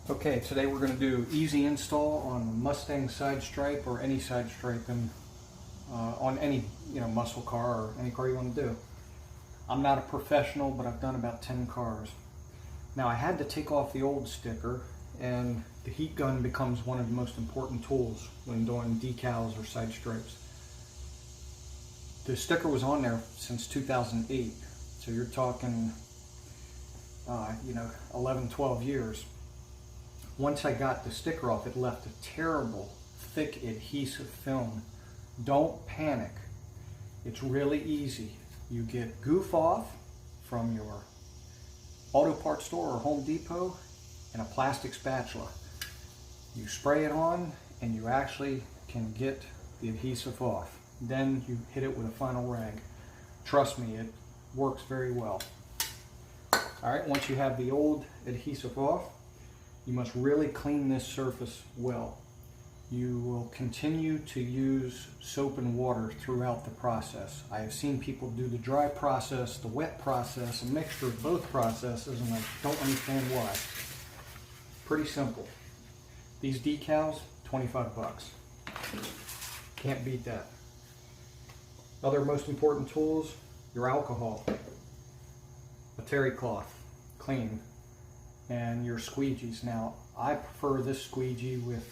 Okay, today we're going to do easy install on Mustang side stripe or any side striping on any muscle car or any car you want to do. I'm not a professional, but I've done about 10 cars. Now I had to take off the old sticker, and the heat gun becomes one of the most important tools when doing decals or side stripes. The sticker was on there since 2008, so you're talking 11, 12 years. Once I got the sticker off, it left a terrible, thick adhesive film. Don't panic. It's really easy. You get goof off from your auto parts store or Home Depot and a plastic spatula. You spray it on and you actually can get the adhesive off. Then you hit it with a final rag. Trust me, it works very well. Alright, once you have the old adhesive off, you must really clean this surface well. You will continue to use soap and water throughout the process. I have seen people do the dry process, the wet process, a mixture of both processes, and I don't understand why. Pretty simple. These decals, 25 bucks. Can't beat that. Other most important tools, your alcohol, a terry cloth, clean, and your squeegees. Now, I prefer this squeegee with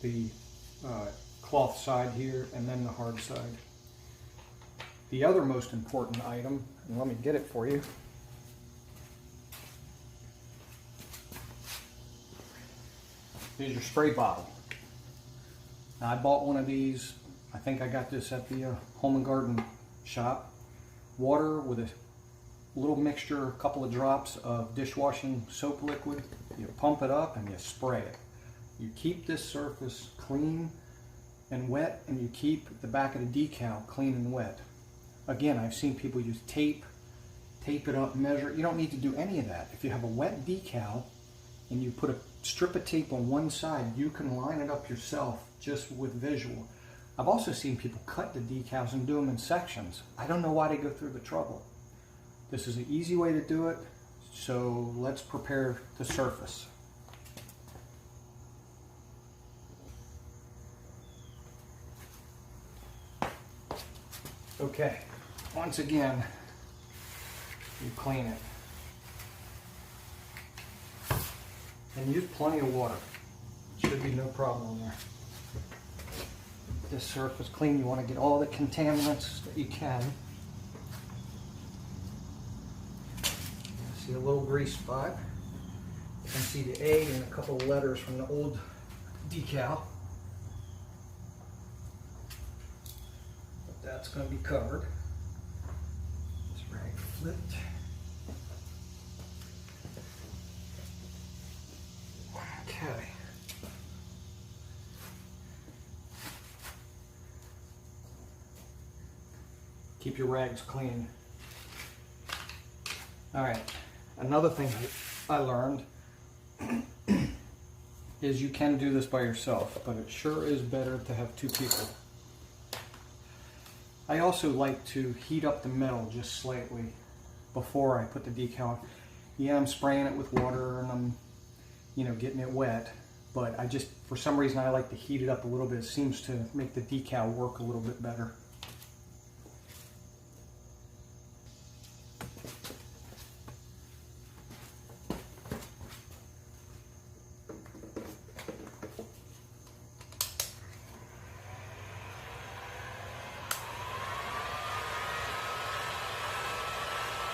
the cloth side here and then the hard side. The other most important item, and let me get it for you, is your spray bottle. Now, I bought one of these. I think I got this at the Home and Garden shop. Water with a little mixture, a couple of drops of dishwashing soap liquid. You pump it up and you spray it. You keep this surface clean and wet, and you keep the back of the decal clean and wet. Again, I've seen people use tape it up, measure. You don't need to do any of that. If you have a wet decal and you put a strip of tape on one side, you can line it up yourself just with visual. I've also seen people cut the decals and do them in sections. I don't know why they go through the trouble. This is an easy way to do it, so let's prepare the surface. Okay, once again, you clean it. And use plenty of water. Should be no problem there. This surface clean, you want to get all the contaminants that you can. See a little grease spot. You can see the A and a couple of letters from the old decal. But that's going to be covered. This rag flipped. Okay. Keep your rags clean. All right. Another thing I learned is you can do this by yourself, but it sure is better to have two people. I also like to heat up the metal just slightly before I put the decal on. Yeah, I'm spraying it with water and I'm, getting it wet, but for some reason, I like to heat it up a little bit. It seems to make the decal work a little bit better.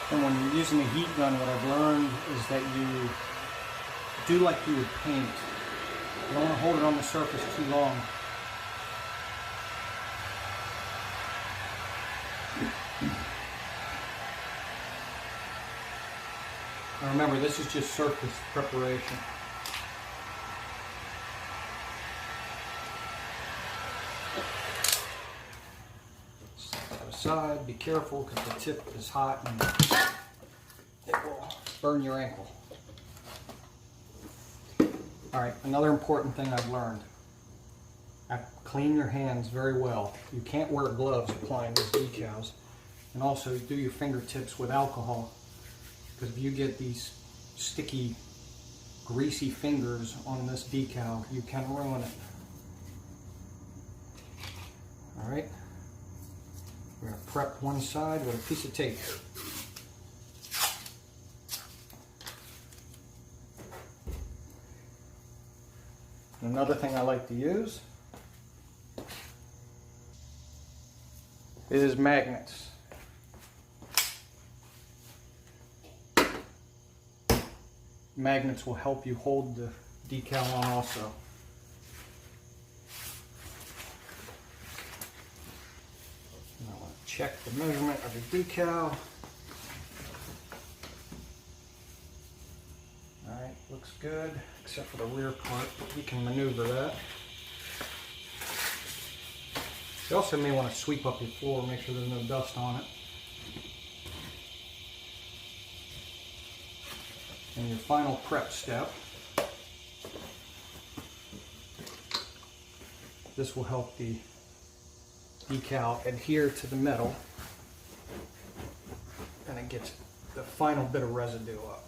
And when you're using a heat gun, what I've learned is that you do like you would paint. You don't want to hold it on the surface too long. Now remember, this is just surface preparation. Set that aside. Be careful because the tip is hot and it will burn your ankle. Alright, another important thing I've learned. Clean your hands very well. You can't wear gloves applying these decals. And also do your fingertips with alcohol, because if you get these sticky greasy fingers on this decal, you can ruin it. All right, we're gonna prep one side with a piece of tape. Another thing I like to use is magnets. Magnets will help you hold the decal on also. And I want to check the measurement of the decal. Alright, looks good, except for the rear part, but we can maneuver that. You also may want to sweep up your floor, make sure there's no dust on it. And your final prep step, this will help the decal adhere to the metal, and it gets the final bit of residue up.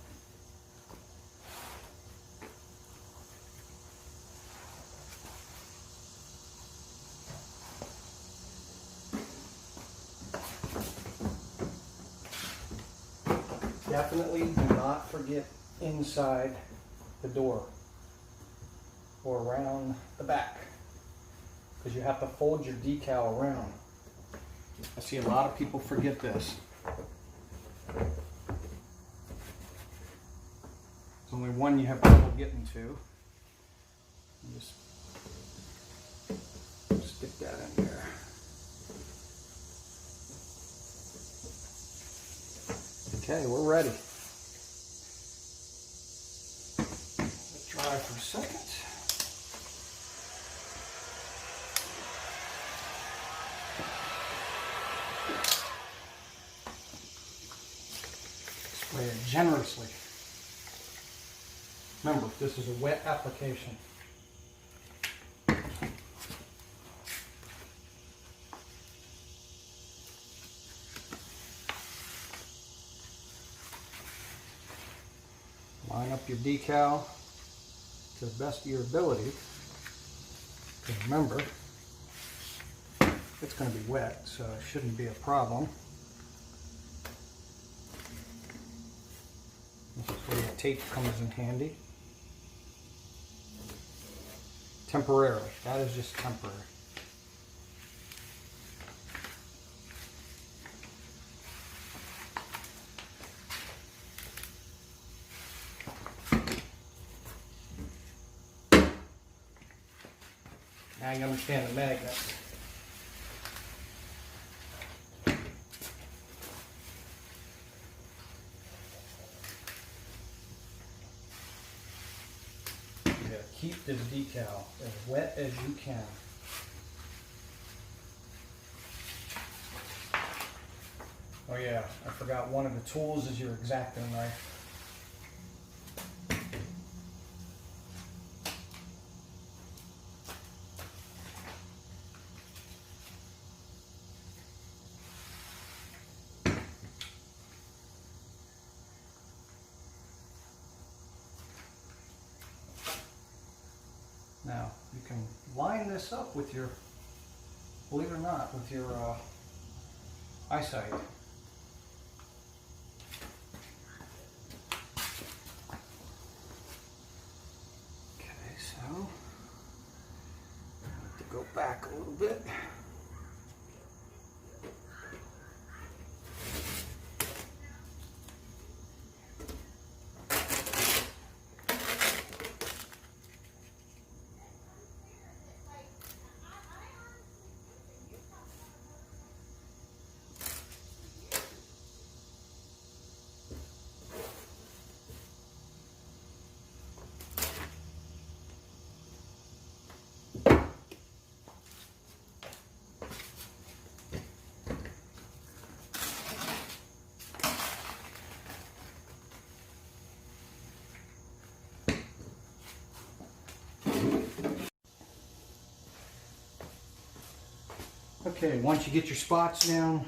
Definitely do not forget inside the door or around the back, because you have to fold your decal around. I see a lot of people forget this. There's only one you have trouble getting to. You just stick that in there. Okay, we're ready. Let it dry for a second. Spray it generously. Remember, this is a wet application. Line up your decal to the best of your ability. Because remember, it's going to be wet, so it shouldn't be a problem. This is where the tape comes in handy. Temporarily. That is just temporary. Now you understand the magnet. You gotta keep this decal as wet as you can. Oh yeah, I forgot one of the tools is your X-Acto knife. Now, you can line this up with your, believe it or not, with your eyesight. Okay, so, I have to go back a little bit. Okay, once you get your spots down,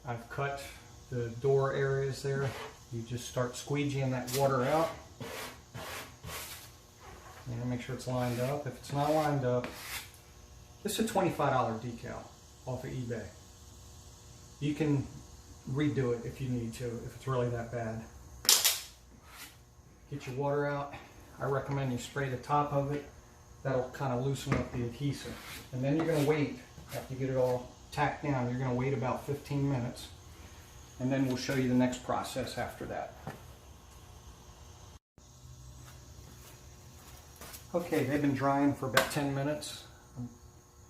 I've cut the door areas there. You just start squeegeeing that water out. And make sure it's lined up. If it's not lined up, this is a $25 decal off of eBay. You can redo it if you need to, if it's really that bad. Get your water out. I recommend you spray the top of it. That'll kind of loosen up the adhesive. And then you're going to wait, after you get it all tacked down, you're going to wait about 15 minutes. And then we'll show you the next process after that. Okay, they've been drying for about 10 minutes.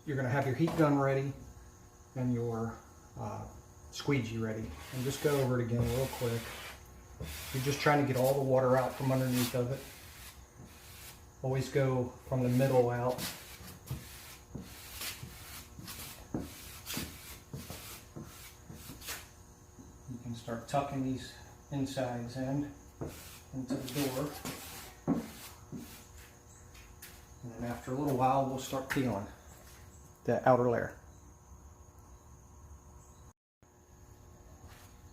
You're going to have your heat gun ready and your squeegee ready. And just go over it again real quick. You're just trying to get all the water out from underneath of it. Always go from the middle out. You can start tucking these insides in into the door. And then after a little while, we'll start peeling the outer layer.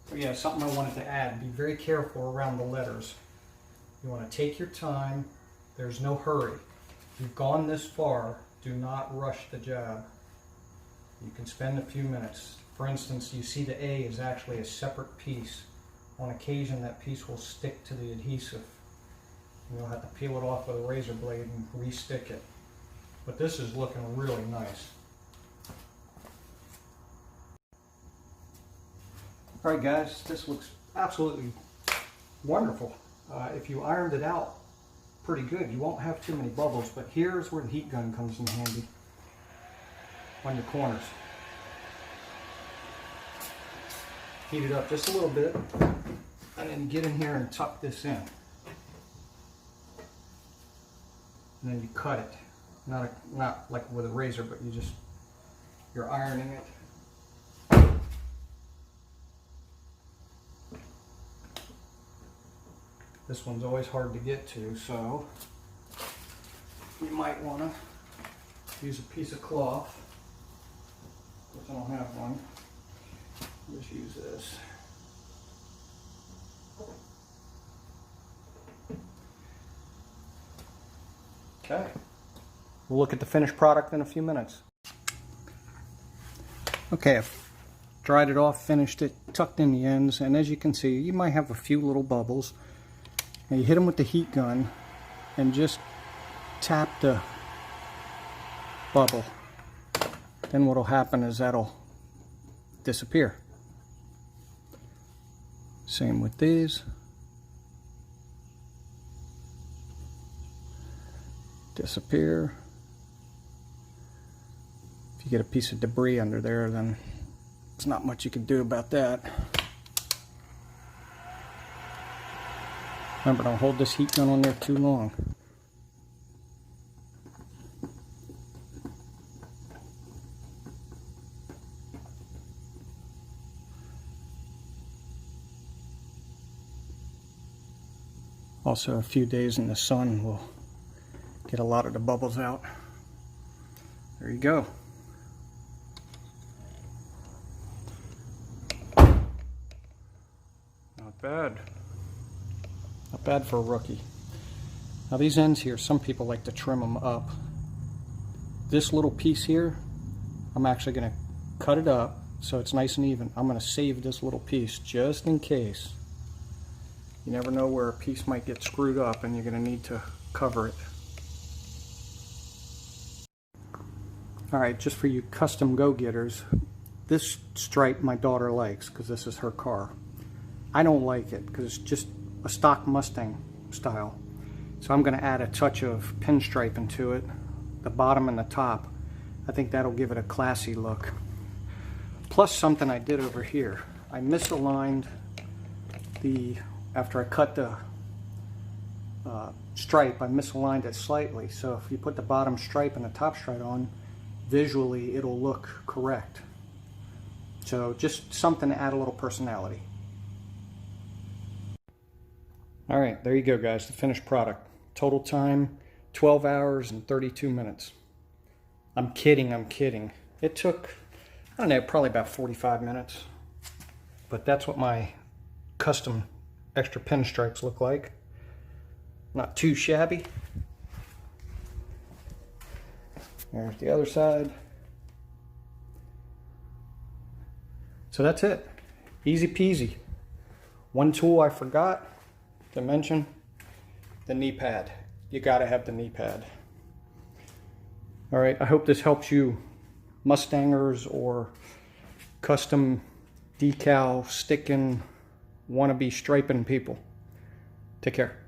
So yeah, something I wanted to add, be very careful around the letters. You want to take your time, there's no hurry. If you've gone this far, do not rush the job. You can spend a few minutes. For instance, you see the A is actually a separate piece. On occasion, that piece will stick to the adhesive. And you'll have to peel it off with a razor blade and re-stick it. But this is looking really nice. Alright guys, this looks absolutely wonderful. If you ironed it out pretty good, you won't have too many bubbles, but here's where the heat gun comes in handy on your corners. Heat it up just a little bit, and then get in here and tuck this in. And then you cut it. Not like with a razor, but you're ironing it. This one's always hard to get to, so you might want to use a piece of cloth. If I don't have one, just use this. Okay. We'll look at the finished product in a few minutes. Okay, I've dried it off, finished it, tucked in the ends, and as you can see, you might have a few little bubbles. And you hit them with the heat gun and just tap the bubble. Then what will happen is that'll disappear. Same with these. Disappear. If you get a piece of debris under there, then there's not much you can do about that. Remember, don't hold this heat gun on there too long. Also, a few days in the sun will get a lot of the bubbles out. There you go. Not bad. Not bad for a rookie. Now these ends here, some people like to trim them up. This little piece here, I'm actually going to cut it up so it's nice and even. I'm going to save this little piece just in case. You never know where a piece might get screwed up and you're going to need to cover it. Alright, just for you custom go-getters, this stripe my daughter likes because this is her car. I don't like it because it's just a stock Mustang style. So I'm going to add a touch of pinstripe into it, the bottom and the top. I think that'll give it a classy look. Plus something I did over here. I misaligned after I cut the stripe, I misaligned it slightly. So if you put the bottom stripe and the top stripe on, visually it'll look correct. So just something to add a little personality. Alright, there you go guys, the finished product. Total time, 12 hours and 32 minutes. I'm kidding. It took, I don't know, probably about 45 minutes. But that's what my custom extra pinstripes look like. Not too shabby. There's the other side. So that's it. Easy peasy. One tool I forgot to mention, the knee pad. You gotta have the knee pad. All right, I hope this helps you Mustangers or custom decal sticking, wannabe striping people. Take care.